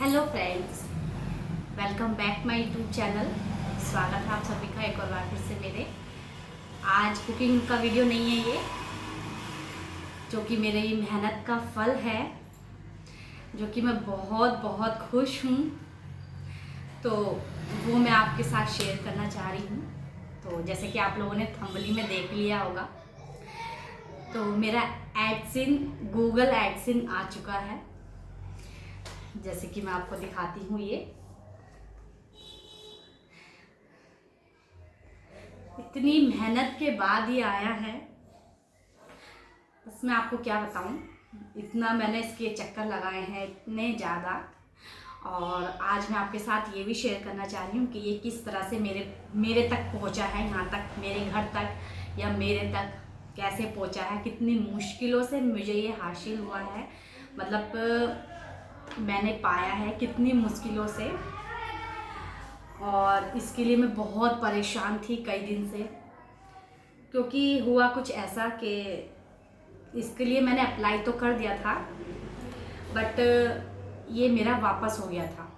Hello friends, welcome back my YouTube channel. स्वागत है आप सभी का एक और बार फिर से मेरे। आज कुकिंग का वीडियो नहीं है ये, जो कि मेरे ये मेहनत का फल है, जो कि मैं बहुत बहुत खुश हूँ। तो वो मैं आपके साथ शेयर करना चाह रही हूँ। तो जैसे कि आप लोगों ने थंबनेल में देख लिया होगा, तो मेरा एडसिन गूगल एडसिन आ चुका है। जैसे कि मैं आपको दिखाती हूँ, ये इतनी मेहनत के बाद ही आया है। बस मैं आपको क्या बताऊं, इतना मैंने इसके चक्कर लगाए हैं इतने ज़्यादा। और आज मैं आपके साथ ये भी शेयर करना चाह रही हूँ कि ये किस तरह से मेरे तक पहुँचा है, यहाँ तक, मेरे घर तक या मेरे तक कैसे पहुँचा है, कितनी मुश्किलों से मुझे ये हासिल हुआ है। मतलब मैंने पाया है कितनी मुश्किलों से, और इसके लिए मैं बहुत परेशान थी कई दिन से। क्योंकि हुआ कुछ ऐसा कि इसके लिए मैंने अप्लाई तो कर दिया था, बट ये मेरा वापस हो गया था।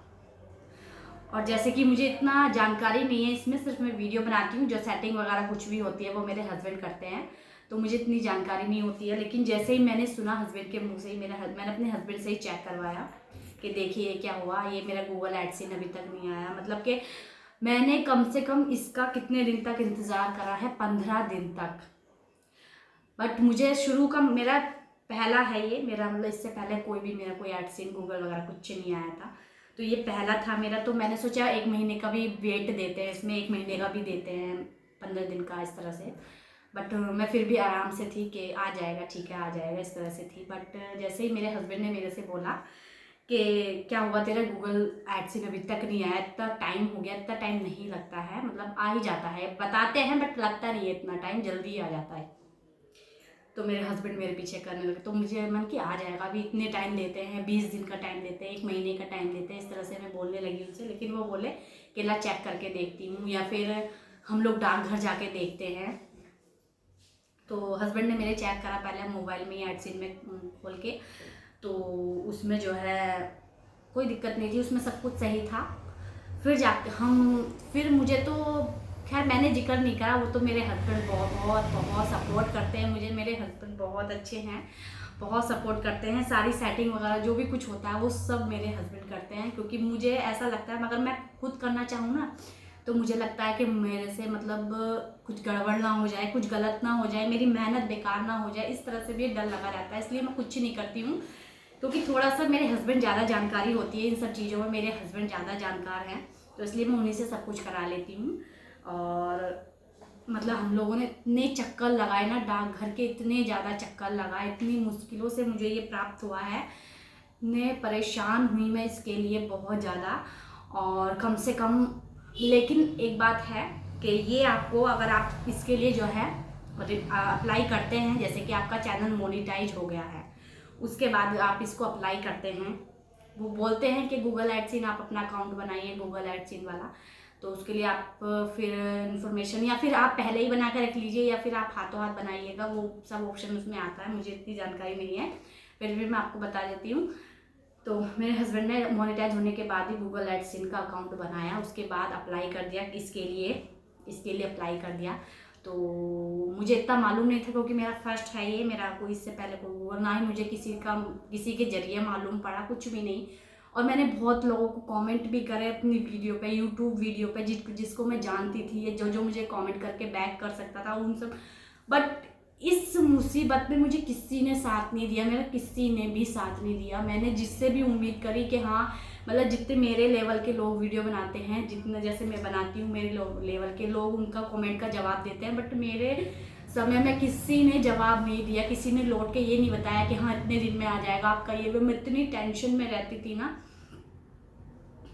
और जैसे कि मुझे इतना जानकारी नहीं है इसमें, सिर्फ मैं वीडियो बनाती हूँ, जो सेटिंग वगैरह कुछ भी होती है वो मेरे हस्बैंड करते हैं, तो मुझे इतनी जानकारी नहीं होती है। लेकिन जैसे ही मैंने सुना हस्बैंड के मुँह से ही, मैंने अपने हस्बैंड से ही चेक करवाया कि देखिए क्या हुआ, ये मेरा गूगल एडसिन अभी तक नहीं आया। मतलब कि मैंने कम से कम इसका कितने दिन तक इंतज़ार करा है, 15 दिन तक। बट मुझे शुरू का मेरा पहला है ये मेरा, मतलब इससे पहले कोई भी मेरा कोई एडसिन गूगल वगैरह कुछ नहीं आया था, तो ये पहला था मेरा। तो मैंने सोचा 1 महीने का भी वेट देते हैं इसमें, 1 महीने का भी देते हैं, 15 दिन का, इस तरह से। बट मैं फिर भी आराम से थी कि आ जाएगा, ठीक है आ जाएगा, इस तरह से थी। बट जैसे ही मेरे हस्बैंड ने मेरे से बोला कि क्या हुआ तेरा गूगल एडसिन अभी तक नहीं आया, इतना टाइम हो गया, इतना टाइम नहीं लगता है, मतलब आ ही जाता है, बताते हैं बट लगता नहीं है इतना टाइम, जल्दी आ जाता है। तो मेरे हस्बैंड मेरे पीछे करने लगे, तो मुझे मन कि आ जाएगा, अभी इतने टाइम लेते हैं, 20 दिन का टाइम लेते हैं, 1 महीने का टाइम लेते हैं, इस तरह से मैं बोलने लगी उनसे। लेकिन वो बोले कि ला चेक करके देखती हूँ, या फिर हम लोग डाकघर जाके देखते हैं। तो हस्बैंड ने मेरे चेक करा पहले मोबाइल में ही एडसिन में खोल के, तो उसमें जो है कोई दिक्कत नहीं थी, उसमें सब कुछ सही था। फिर मुझे तो खैर मैंने जिक्र नहीं करा, वो तो मेरे हस्बैंड बहुत बहुत बहुत सपोर्ट करते हैं मुझे। मेरे हस्बैंड बहुत अच्छे हैं, बहुत सपोर्ट करते हैं, सारी सेटिंग वगैरह जो भी कुछ होता है वो सब मेरे हस्बैंड करते हैं। क्योंकि मुझे ऐसा लगता है अगर मैं खुद करना चाहूँ ना, तो मुझे लगता है कि मेरे से मतलब कुछ गड़बड़ ना हो जाए, कुछ गलत ना हो जाए, मेरी मेहनत बेकार ना हो जाए, इस तरह से भी डर लगा रहता है। इसलिए मैं कुछ नहीं करती हूँ, क्योंकि थोड़ा सा मेरे हस्बैंड ज़्यादा जानकारी होती है इन सब चीज़ों में, मेरे हस्बैंड ज़्यादा जानकार हैं, तो इसलिए मैं उन्हीं से सब कुछ करा लेती हूँ। और मतलब हम लोगों ने इतने चक्कर लगाए ना, डाकघर के इतने ज़्यादा चक्कर लगाए, इतनी मुश्किलों से मुझे ये प्राप्त हुआ है। मैं परेशान हुई मैं इसके लिए बहुत ज़्यादा, और कम से कम। लेकिन एक बात है कि ये आपको, अगर आप इसके लिए जो है अप्लाई करते हैं, जैसे कि आपका चैनल मोनेटाइज हो गया है, उसके बाद आप इसको अप्लाई करते हैं, वो बोलते हैं कि गूगल एडसिन आप अपना अकाउंट बनाइए, गूगल एडसिन वाला। तो उसके लिए आप फिर इन्फॉर्मेशन, या फिर आप पहले ही बना कर रख लीजिए, या फिर आप हाथों हाथ बनाइएगा, वो सब ऑप्शन उसमें आता है। मुझे इतनी जानकारी नहीं है, फिर भी मैं आपको बता देती हूँ। तो मेरे हस्बैंड ने मोनेटाइज होने के बाद ही गूगल एडसिन का अकाउंट बनाया, उसके बाद अप्लाई कर दिया, इसके लिए अप्लाई कर दिया। तो मुझे इतना मालूम नहीं था, क्योंकि मेरा फर्स्ट है ये, मेरा कोई इससे पहले कोई, ना ही मुझे किसी के जरिए मालूम पड़ा, कुछ भी नहीं। और मैंने बहुत लोगों को कमेंट भी करे अपनी वीडियो पे, यूट्यूब वीडियो पे, जिसको मैं जानती थी, ये जो मुझे कमेंट करके बैक कर सकता था उन सब। बट इस मुसीबत में मुझे किसी ने साथ नहीं दिया, मेरा किसी ने भी साथ नहीं दिया। मैंने जिससे भी उम्मीद करी कि हाँ, मतलब जितने मेरे लेवल के लोग वीडियो बनाते हैं, जितने जैसे मैं बनाती हूँ, मेरे लेवल के लोग उनका कमेंट का जवाब देते हैं, बट मेरे समय में किसी ने जवाब नहीं दिया, किसी ने लौट के ये नहीं बताया कि हाँ इतने दिन में आ जाएगा आपका ये। मैं इतनी टेंशन में रहती थी ना,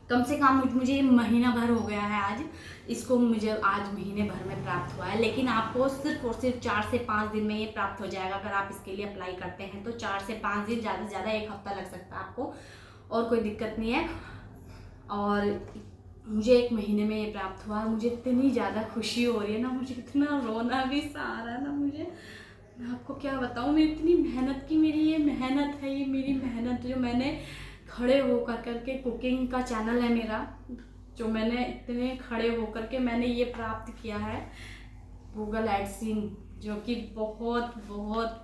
कम से कम मुझे महीना भर हो गया है आज इसको, मुझे आज महीने भर में प्राप्त हुआ है। लेकिन आपको सिर्फ और सिर्फ 4 से 5 दिन में ये प्राप्त हो जाएगा। अगर आप इसके लिए अप्लाई करते हैं तो 4 से 5 दिन, ज़्यादा से ज़्यादा 1 हफ्ता लग सकता है आपको, और कोई दिक्कत नहीं है। और मुझे 1 महीने में ये प्राप्त हुआ, मुझे इतनी ज़्यादा खुशी हो रही है ना, मुझे इतना रोना भी सा आ रहा है ना, मुझे मैं आपको क्या बताऊँ, मैं इतनी मेहनत की, मेरी ये मेहनत है, ये मेरी मेहनत जो मैंने खड़े होकर करके कुकिंग का चैनल है मेरा, जो मैंने इतने खड़े होकर के मैंने ये प्राप्त किया है गूगल एडसेंस, जो कि बहुत बहुत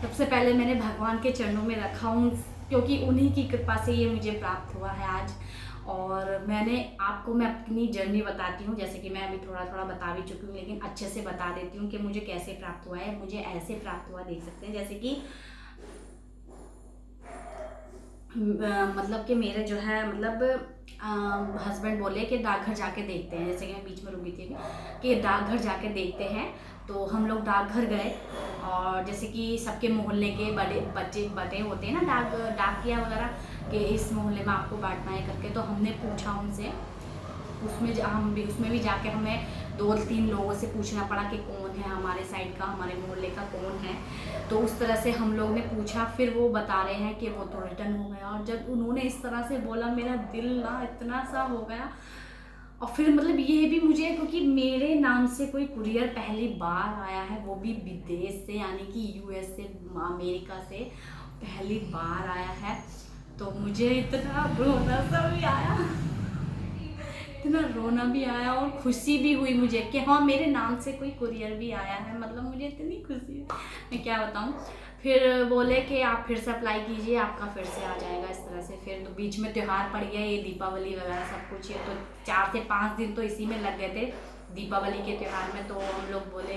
सबसे पहले मैंने भगवान के चरणों में रखा हूँ, क्योंकि उन्हीं की कृपा से ये मुझे प्राप्त हुआ है आज। और मैं अपनी जर्नी बताती हूँ, जैसे कि मैं अभी थोड़ा थोड़ा बता भी चुकी हूँ, लेकिन अच्छे से बता देती हूँ कि मुझे कैसे प्राप्त हुआ है। मुझे ऐसे प्राप्त हुआ, देख सकते हैं, जैसे कि मतलब कि मेरे जो है हस्बैंड बोले कि डाकघर जाके देखते हैं, जैसे कि मैं बीच में रुकी थी कि डाकघर जाके देखते हैं। तो हम लोग डाकघर गए, और जैसे कि सबके मोहल्ले के बड़े बच्चे बटे होते हैं ना, डाकिया वगैरह कि इस मोहल्ले में आपको बांटना है करके। तो हमने पूछा उनसे, उसमें भी जाके हमें 2-3 लोगों से पूछना पड़ा कि कौन है हमारे साइड का, हमारे मोहल्ले का कौन है। तो उस तरह से हम लोग ने पूछा, फिर वो बता रहे हैं कि वो तो रिटर्न हो गया। और जब उन्होंने इस तरह से बोला, मेरा दिल ना इतना सा हो गया। और फिर ये भी मुझे, क्योंकि मेरे नाम से कोई कुरियर पहली बार आया है, वो भी विदेश से, यानी कि यूएस से, अमेरिका से पहली बार आया है। तो मुझे इतना रोना सा भी आया, इतना रोना भी आया और खुशी भी हुई मुझे कि हाँ, मेरे नाम से कोई कुरियर भी आया है। मुझे इतनी खुशी है, मैं क्या बताऊँ। फिर बोले कि आप फिर से अप्लाई कीजिए, आपका फिर से आ जाएगा, इस तरह से। फिर तो बीच में त्यौहार पड़ गया, ये दीपावली वगैरह सब कुछ है, तो 4 से 5 दिन तो इसी में लग गए थे, दीपावली के त्यौहार में। तो हम लोग बोले,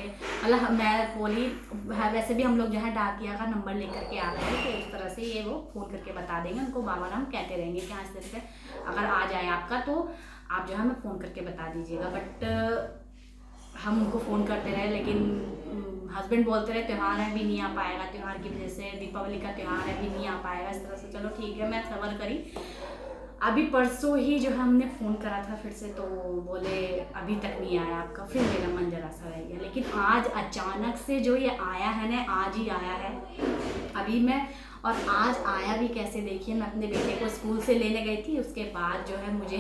मैं बोली, वैसे भी हम लोग जो है डाकिया का नंबर लेकर के आते हैं, तो इस तरह से ये वो फ़ोन करके बता देंगे उनको, बाबा राम कहते रहेंगे कि हाँ, इस तरह से अगर आ जाए आपका तो आप जो है हमें फ़ोन करके बता दीजिएगा। बट हम उनको फ़ोन करते रहे, लेकिन हस्बैंड बोलते रहे त्यौहार है, भी नहीं आ पाएगा, त्यौहार की वजह से, दीपावली का त्यौहार है, भी नहीं आ पाएगा, इस तरह से। चलो ठीक है, मैं सब्र करी। अभी परसों ही जो है हमने फ़ोन करा था फिर से, तो बोले अभी तक नहीं आया आपका। फिर मेरा मन जरा सा रह गया, लेकिन आज अचानक से जो ये आया है ना, आज ही आया है अभी और आज आया भी कैसे, देखिए। मैं अपने बेटे को स्कूल से लेने गई थी, उसके बाद जो है मुझे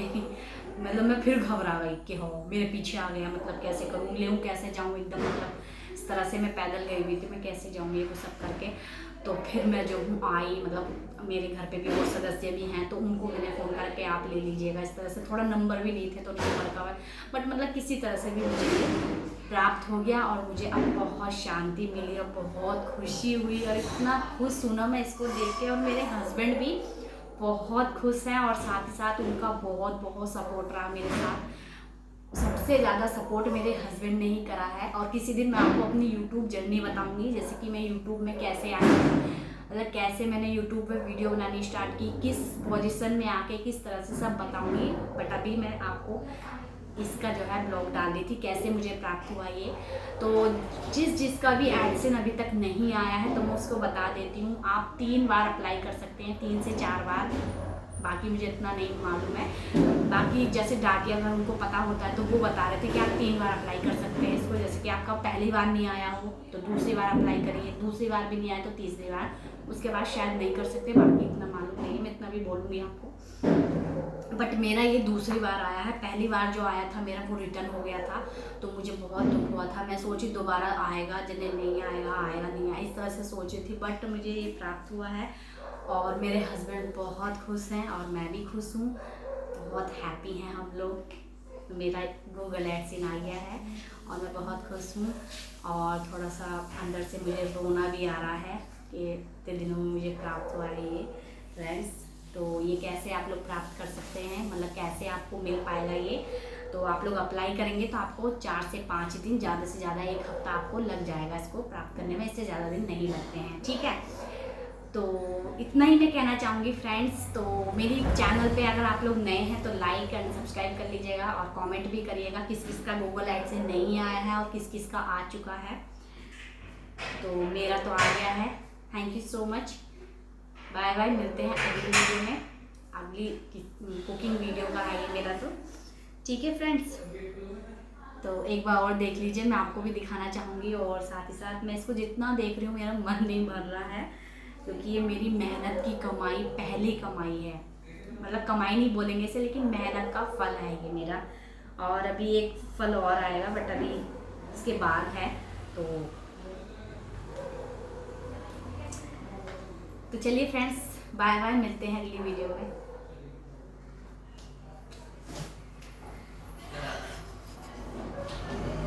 मैं फिर घबरा गई कि हो मेरे पीछे आ गया, कैसे करूँ, लेऊँ कैसे जाऊँ, एकदम इस तरह से मैं पैदल गई हुई थी, मैं कैसे जाऊँगी ये सब करके। तो फिर मैं जो हूँ आई, मेरे घर पे भी और सदस्य भी हैं, तो उनको मैंने फ़ोन करके आप ले लीजिएगा, इस तरह से। थोड़ा नंबर भी नहीं थे, तो नंबर का बट किसी तरह से भी मुझे प्राप्त हो गया, और मुझे अब बहुत शांति मिली और बहुत खुशी हुई, और इतना खुश हूँ ना मैं इसको देख के। और मेरे हस्बैंड भी बहुत खुश हैं, और साथ ही साथ उनका बहुत बहुत सपोर्ट रहा मेरे साथ। सबसे ज़्यादा सपोर्ट मेरे हस्बैंड ने ही करा है। और किसी दिन मैं आपको अपनी यूट्यूब जर्नी बताऊंगी, जैसे कि मैं यूट्यूब में कैसे आई, कैसे मैंने यूट्यूब पे वीडियो बनानी स्टार्ट की, किस पोजीशन में आके किस तरह से सब बताऊंगी। बट अभी मैं आपको इसका जो है ब्लॉग डाल दी थी, कैसे मुझे प्राप्त हुआ ये। तो जिसका भी एडसेंस अभी तक नहीं आया है, तो मैं उसको बता देती हूँ, आप 3 बार अप्लाई कर सकते हैं, 3 से 4 बार, बाकी मुझे इतना नहीं मालूम है। बाकी जैसे डाकिया अगर उनको पता होता है, तो वो बता रहे थे कि आप 3 बार अप्लाई कर सकते हैं इसको। जैसे कि आपका पहली बार नहीं आया हो तो दूसरी बार अप्लाई करिए, दूसरी बार भी नहीं आया तो तीसरी बार, उसके बाद शायद नहीं कर सकते, बाकी इतना मालूम नहीं है, मैं इतना भी बोलूँगी आपको। बट मेरा ये दूसरी बार आया है, पहली बार जो आया था मेरा वो रिटर्न हो गया था, तो मुझे बहुत दुख हुआ था। मैं सोची दोबारा आएगा, जिन्हें नहीं आएगा आएगा नहीं आएगा, इस तरह से सोची थी। बट मुझे ये प्राप्त हुआ है, और मेरे हस्बैंड बहुत खुश हैं, और मैं भी खुश हूँ, बहुत हैप्पी हैं हम लोग। मेरा गूगल एडसेंस आ गया है, और मैं बहुत खुश हूँ। और थोड़ा सा अंदर से मुझे रोना भी आ रहा है कि इतने दिनों में मुझे प्राप्त हुआ है ये फ्रेंड्स। तो ये कैसे आप लोग प्राप्त कर सकते हैं, कैसे आपको मिल पाएगा ये। तो आप लोग अप्लाई करेंगे तो आपको 4 से 5 दिन, ज़्यादा से ज़्यादा 1 हफ्ता आपको लग जाएगा इसको प्राप्त करने में, इससे ज़्यादा दिन नहीं लगते हैं, ठीक है। तो इतना ही मैं कहना चाहूँगी फ्रेंड्स। तो मेरी चैनल पे अगर आप लोग नए हैं तो लाइक एंड सब्सक्राइब कर लीजिएगा, और कमेंट भी करिएगा किस किस का गूगल एडसेंस नहीं आया है और किस किस का आ चुका है। तो मेरा तो आ गया है, thank you so much, bye bye, मिलते हैं अगली वीडियो में। अगली कुकिंग वीडियो का है ये मेरा, तो ठीक है फ्रेंड्स। तो एक बार और देख लीजिए, मैं आपको भी दिखाना चाहूँगी, और साथ ही साथ मैं इसको जितना देख रही हूँ मेरा मन नहीं भर रहा है, क्योंकि ये मेरी मेहनत की कमाई, पहली कमाई है। कमाई नहीं बोलेंगे इसे, लेकिन मेहनत का फल है ये मेरा। और अभी एक फल और आएगा, बट अभी इसके बाद है। तो तो चलिए फ्रेंड्स, बाय बाय, मिलते हैं अगली वीडियो में।